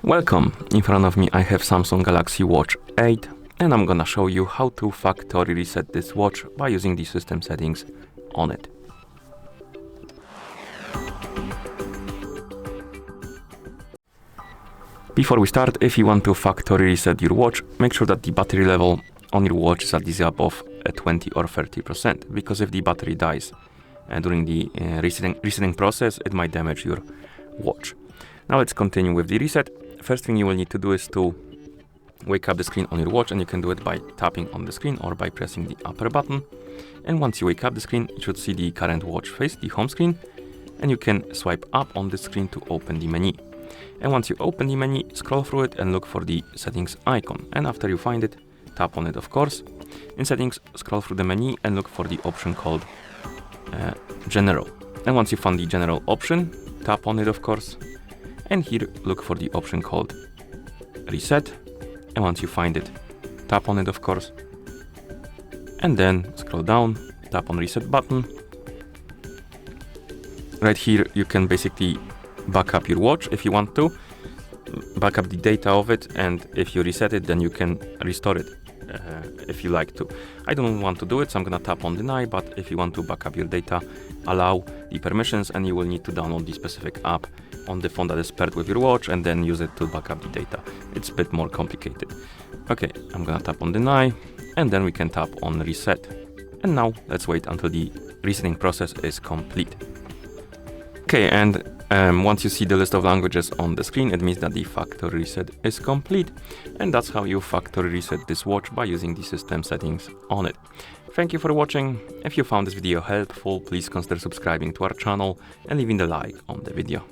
Welcome! In front of me I have Samsung Galaxy Watch 8 and I'm gonna show you how to factory reset this watch by using the system settings on it. Before we start, if you want to factory reset your watch, make sure that the battery level on your watch is at least above 20 or 30%, because if the battery dies during the resetting process, it might damage your watch. Now let's continue with the reset. First thing you will need to do is to wake up the screen on your watch, and you can do it by tapping on the screen or by pressing the upper button. And once you wake up the screen, you should see the current watch face, the home screen, and you can swipe up on the screen to open the menu. And once you open the menu, scroll through it and look for the settings icon. And after you find it, tap on it, of course. In settings, scroll through the menu and look for the option called General. And once you find the General option, tap on it, of course. And here, look for the option called Reset. And once you find it, tap on it, of course. And then scroll down, tap on Reset button. Right here, you can basically back up your watch if you want to, back up the data of it, and if you reset it, then you can restore it if you like to. I don't want to do it, so I'm gonna tap on deny, but if you want to back up your data, allow the permissions, and you will need to download the specific app on the phone that is paired with your watch and then use it to back up the data. It's a bit more complicated. Okay, I'm gonna tap on deny, and then we can tap on reset. And now let's wait until the resetting process is complete. Okay, and once you see the list of languages on the screen, it means that the factory reset is complete. And that's how you factory reset this watch by using the system settings on it. Thank you for watching. If you found this video helpful, please consider subscribing to our channel and leaving a like on the video.